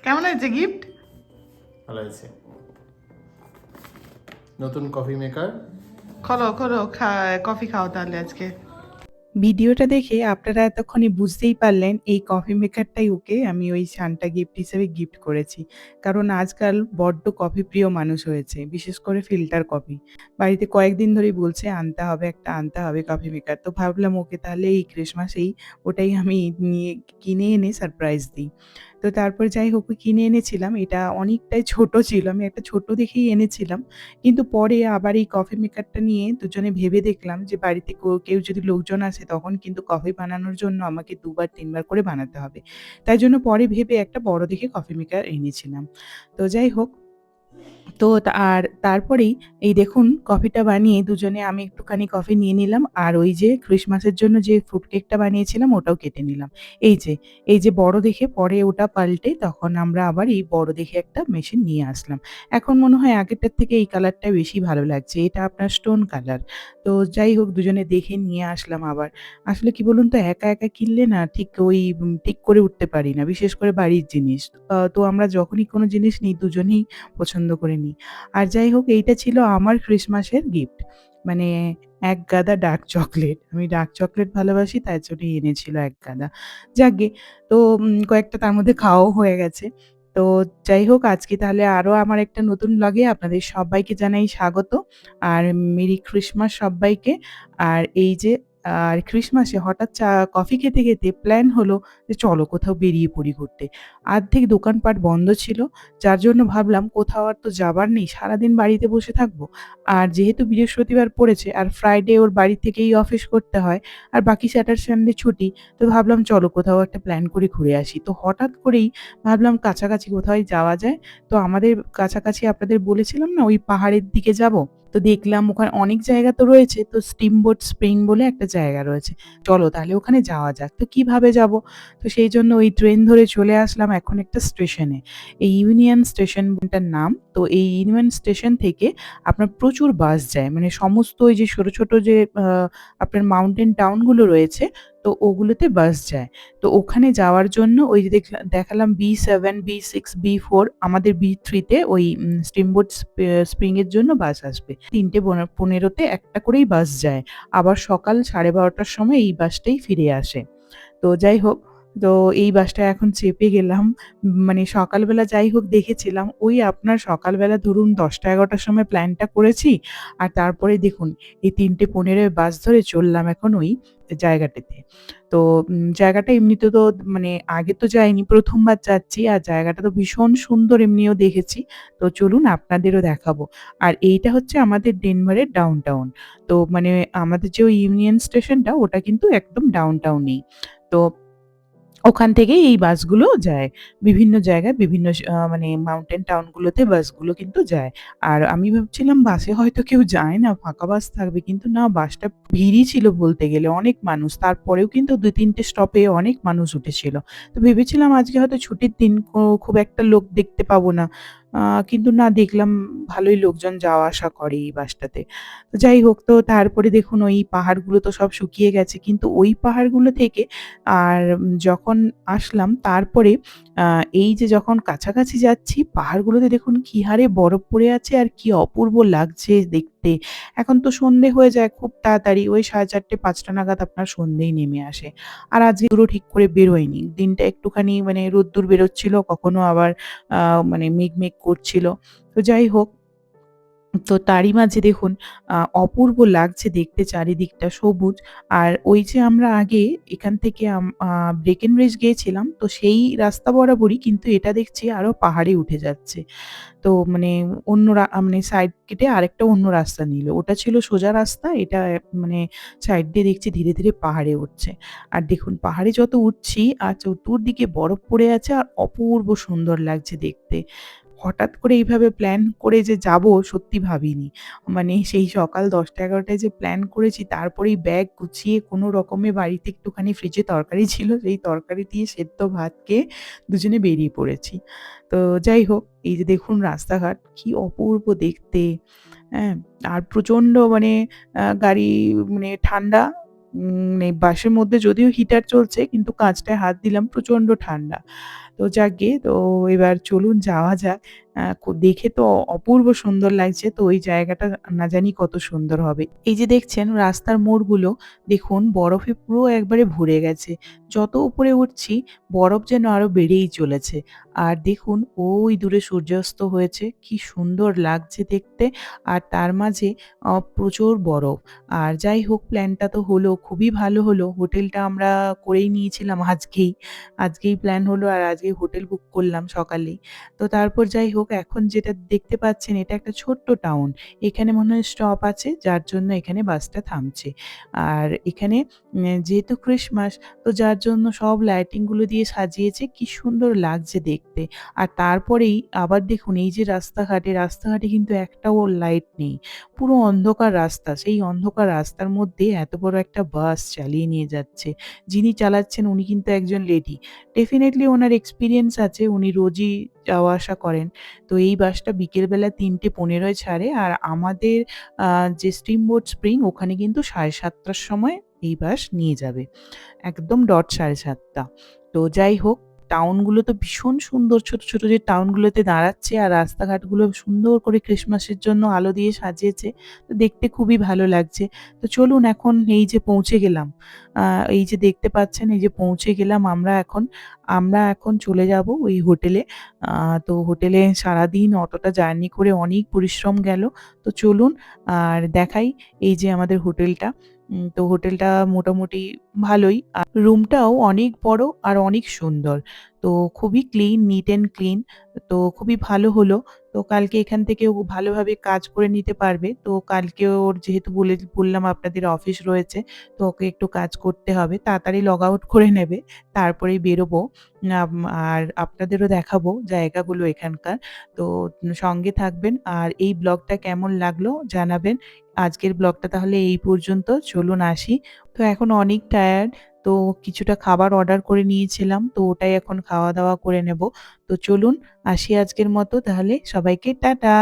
কেমন হয়েছে গিফট? ভালো হয়েছে। নতুন কফি মেকার। খোলো খোলো, কফি খাও তাহলে আজকে। ভিডিওটা দেখে আপনারা এতক্ষণে বুঝতেই পারলেন এই কফি মেকারটাই ওকে আমি ওই সান্টা গিফট হিসেবে গিফট করেছি। কারণ আজকাল বড্ড কফি প্রিয় মানুষ হয়েছে, বিশেষ করে ফিল্টার কফি। বাড়িতে কয়েকদিন ধরেই বলছে আনতে হবে, একটা আনতে হবে কফি মেকার। তো ভাবলাম ওকে তাহলে এই ক্রিসমাসেই ওটাই আমি নিয়ে কিনে এনে সারপ্রাইজ দিই। তো তারপর যাই হোক কিনে এনেছিলাম। এটা অনেকটাই ছোট ছিল। আমি একটা ছোট দেখেই এনেছিলাম। কিন্তু পরে আবার এই কফি মেকারটা নিয়ে দুজনে ভেবে দেখলাম যে বাড়িতে কেউ যদি লোকজন আসে তখন কিন্তু কফি বানানোর জন্য আমাকে ২ বার ৩ বার করে বানাতে হবে। তাই জন্য পরে ভেবে একটা বড় দেখে কফি মেকার এনেছিলাম। তো যাই হোক, তো তারপরেই এই দেখুন কফিটা বানিয়ে দুজনে আমি একটুখানি কফি নিয়ে নিলাম। আর ওই যে ক্রিসমাসের জন্য যে ফ্রুট কেকটা বানিয়েছিলাম ওটাও কেটে নিলাম। এই যে, এই যে বড় দেখে পরে ওটা পাল্টে তখন আমরা আবার এই বড় দেখে একটা মেশিন নিয়ে আসলাম। এখন মনে হয় আগেরটার থেকে এই কালারটাই বেশি ভালো লাগছে। এটা আপনার স্টোন কালার। তো যাই হোক দুজনে দেখে নিয়ে আসলাম আবার। আসলে কি বলুন তো একা, একা কিনলে না ঠিক ওই ঠিক করে উঠতে পারি না। বিশেষ করে বাড়ির জিনিস। তো আমরা যখনই কোনো জিনিস নিই দুজনেই পছন্দ করে নিই। আর যাই হোক এইটা ছিল আমার ক্রিসমাসের গিফট। মানে এক গাদা ডার্ক চকোলেট। আমি ডার্ক চকোলেট ভালোবাসি তাই জন্যই এনেছিল এক গাদা। যাকগে, তো কয়েকটা তার মধ্যে খাওয়াও হয়ে গেছে। তো যাই হোক আজকে তাহলে আরো আমার একটা নতুন ব্লগে আপনাদের সবাইকে জানাই স্বাগত। আর মেরি ক্রিসমাস সব্বাইকে। আর এই যে আর ক্রিসমাসে হঠাৎ কফি খেতে, খেতে প্ল্যান হলো যে চলো কোথাও বেরিয়ে পড়ি ঘুরতে। অর্ধেক দোকানপাট বন্ধ ছিল। যার জন্য ভাবলাম কোথাও আর তো যাবার নেই, সারাদিন বাড়িতে বসে থাকবো। আর যেহেতু বৃহস্পতিবার পড়েছে আর ফ্রাইডে ওর বাড়ি থেকেই অফিস করতে হয় আর বাকি স্যাটারডে সানডে ছুটি। তো ভাবলাম চলো কোথাও একটা প্ল্যান করে ঘুরে আসি। তো হঠাৎ করেই ভাবলাম কাছাকাছি কোথাও যাওয়া যায়। তো আমাদের কাছাকাছি আপনাদের বলেছিলাম না ওই পাহাড়ের দিকে যাবো। তো দেখলাম ওখানে অনেক জায়গা তো রয়েছে। তো স্টিমবোট স্প্রিং বলে একটা জায়গা রয়েছে। চলো তাহলে ওখানে যাওয়া যাক। তো কিভাবে যাবো? তো সেইজন্য ওই ট্রেন ধরে চলে আসলাম এখন একটা স্টেশনে। এই ইউনিয়ন স্টেশনটার নাম। তো এই ইউনিয়ন স্টেশন থেকে আপনার প্রচুর বাস যায়। মানে সমস্ত ওই যে ছোট, ছোট যে আপনার মাউন্টেন টাউন গুলো রয়েছে, তো ওগুলোতে বাস যায়। তো ওখানে যাওয়ার জন্য ওই যে দেখালাম B7, B6, B4 আমাদের B3 তে ওই স্টিমবোট স্প্রিং এর জন্য বাস আসবে। ৩:১৫ তে একটা করেই বাস যায়। আবার সকাল 12:30টার সময় এই বাসটাই ফিরে আসে। তো যাই হোক, তো এই বাসটায় এখন চেপে গেলাম। মানে সকালবেলা যাই হোক দেখেছিলাম ওই আপনার সকালবেলা ধরুন 10টা-11টার সময় প্ল্যানটা করেছি। আর তারপরে দেখুন এই 3:15 বাস ধরে চললাম এখন ওই জায়গাটাতে। তো জায়গাটা এমনিতে তো মানে আগে তো যাইনি, ১ম বার যাচ্ছি। আর জায়গাটা তো ভীষণ সুন্দর এমনিও দেখেছি। তো চলুন আপনাদেরও দেখাবো। আর এইটা হচ্ছে আমাদের ডেনভারের ডাউনটাউন। তো মানে আমাদের যে ওই ইউনিয়ন স্টেশনটা ওটা কিন্তু একদম ডাউনটাউনেই। তো ওখান থেকেই এই বাসগুলো যায়। বিভিন্ন জায়গায় বিভিন্ন মানে মাউন্টেন টাউন গুলোতে বাসগুলো কিন্তু যায়। আর আমি ভাবছিলাম বাসে হয়তো কেউ যায় না, ফাঁকা বাস থাকবে। কিন্তু না, বাসটা ভিড়ই ছিল বলতে গেলে, অনেক মানুষ। তারপরেও কিন্তু ২-৩ টে স্টপে অনেক মানুষ উঠেছিল। তো ভেবেছিলাম আজকে হয়তো ছুটির দিন খুব একটা লোক দেখতে পাবো না। আ কিন্তু না, দেখলাম ভালোই লোকজন যাওয়া আসা করে এই বাসটাতে। তো যাই হোক, তো তারপরে দেখুন ওই পাহাড়গুলো তো সব শুকিয়ে গেছে। কিন্তু ওই পাহাড়গুলো থেকে আর যখন আসলাম তারপরে আ এই যে যখন কাছাকাছি যাচ্ছি পাহাড়গুলোতে দেখুন কি হারে বরফ পড়ে আছে আর কি অপূর্ব লাগছে দেখতে। এখন তো সন্ধে হয়ে যায় খুব তাড়াতাড়ি। ওই 4:30 5টা নাগাদ আপনার সন্ধেই নেমে আসে। আর আজকে রোদ্দুরও ঠিক করে বেরোয়নি। দিনটা একটুখানি মানে রোদ্দুর বেরোচ্ছিল, কখনো আবার আ মানে মেঘ, মেঘ করছিল। তো যাই হোক, তো তারই মাঝে দেখুন অপূর্ব লাগছে দেখতে চারিদিকটা সবুজ। আর ওই যে আমরা আগে এখান থেকে আম আ ব্রেকেনরিজ গিয়েছিলাম, তো সেই রাস্তা বরাবরই কিন্তু এটা দেখছি আরো পাহাড়ে উঠে যাচ্ছে। তো মানে অন্য মানে সাইড কেটে আরেকটা অন্য রাস্তা নিল। ওটা ছিল সোজা রাস্তা, এটা মানে সাইড দিয়ে দেখছি ধীরে, ধীরে পাহাড়ে উঠছে। আর দেখুন পাহাড়ে যত উঠছি আর চতুর্দিকে বরফ পড়ে আছে আর অপূর্ব সুন্দর লাগছে দেখতে। হঠাৎ করে এইভাবে প্ল্যান করে যে যাবো সত্যি ভাবিনি। মানে সেই সকাল 10টা-11টায় যে প্ল্যান করেছি তারপরেই ব্যাগ গুছিয়ে কোনো রকমে বাড়িতে একটুখানি ফ্রিজে তরকারি ছিল, সেই তরকারি দিয়ে সেদ্ধ ভাত খেয়ে দুজনে বেরিয়ে পড়েছি। তো যাই হোক, এই যে দেখুন রাস্তাঘাট কি অপূর্ব দেখতে, হ্যাঁ? আর প্রচণ্ড মানে গাড়ি মানে ঠান্ডা। মানে বাসের মধ্যে যদিও হিটার চলছে কিন্তু কাঁচটায় হাত দিলাম, প্রচণ্ড ঠান্ডা। তো যাকগে, তো এবার চলুন যাওয়া যাক। দেখে তো অপূর্ব সুন্দর লাগছে। তো ওই জায়গাটা না জানি কত সুন্দর হবে। এই যে দেখছেন রাস্তার মোড়গুলো, দেখুন বরফে পুরো একবারে ভরে গেছে। যত উপরে উঠছি বরফ যেন আরো বেড়েই চলেছে। আর দেখুন ওই দূরে সূর্যাস্ত হয়েছে। কি সুন্দর লাগছে দেখতে। আর তার মাঝে প্রচুর বরফ। আর যাই হোক প্ল্যানটা তো হলো, খুবই ভালো হলো। হোটেলটা আমরা করেই নিয়েছিলাম আজকেই। আজকেই প্ল্যান হলো আর আজকেই হোটেল বুক করলাম সকালেই। তো তারপর যাই হোক এখন যেটা দেখতে পাচ্ছেন এটা একটা ছোট্ট টাউন। এখানে মনে হয় স্টপ আছে যার জন্য এখানে বাসটা থামছে। আর এখানে যেহেতু ক্রিসমাস তো যার জন্য সব লাইটিং গুলো দিয়ে সাজিয়েছে, কি সুন্দর লাগছে দেখতে। আর তারপরেই আবার দেখুন এই যে রাস্তাঘাটে কিন্তু একটাও লাইট নেই। পুরো অন্ধকার রাস্তা। সেই অন্ধকার রাস্তার মধ্যে এত বড় একটা বাস চালিয়ে নিয়ে যাচ্ছে। যিনি চালাচ্ছেন উনি কিন্তু একজন লেডি। ডেফিনিটলি ওনার এক্সপেরিয়েন্স আছে। উনি রোজই যাওয়া আসা করেন। তো এই বাসটা বিকেলবেলা ৩:১৫ য় ছাড়ে। আর আমাদের যে স্টিমবোট স্প্রিং ওখানে কিন্তু ৭:৩০ টার সময় এই বাস নিয়ে যাবে। একদম ডট ৭:৩০। তো যাই হোক টাউনগুলো তো ভীষণ সুন্দর, ছোট, ছোট যে টাউনগুলোতে দাঁড়াচ্ছে আর রাস্তাঘাটগুলো সুন্দর করে ক্রিসমাসের জন্য আলো দিয়ে সাজিয়েছে। তো দেখতে খুবই ভালো লাগছে। তো চলুন এখন এই যে পৌঁছে গেলাম। আ এই যে দেখতে পাচ্ছেন এই যে পৌঁছে গেলাম আমরা এখন চলে যাব ওই হোটেলে। আ তো হোটেলে সারাদিন অতটা জার্নি করে অনেক পরিশ্রম গেল। তো চলুন আর দেখাই এই যে আমাদের হোটেলটা। তো হোটেলটা মোটামুটি ভালোই। আর রুমটাও অনেক বড় আর অনেক সুন্দর। তো খুবই ক্লিন, নিট অ্যান্ড ক্লিন। তো খুবই ভালো হলো। তো কালকে এখান থেকে ও ভালোভাবে কাজ করে নিতে পারবে। তো কালকে ওর যেহেতু বললাম আপনাদের অফিস রয়েছে, তো ওকে একটু কাজ করতে হবে। তাড়াতাড়ি লগ আউট করে নেবে। তারপরেই বেরোবো। আম আর আপনাদেরও দেখাবো জায়গাগুলো এখানকার। তো সঙ্গে থাকবেন। আর এই ব্লগটা কেমন লাগলো জানাবেন। আজকের ব্লগটা তাহলে এই পর্যন্ত। চলুন আসি। তো এখন অনেক টায়ার্ড। তো কিছুটা খাবার অর্ডার করে নিয়েছিলাম। তো ওটাই এখন খাওয়া-দাওয়া করে নেব। তো চলুন আসি আজকের মতো তাহলে। সবাইকে টাটা।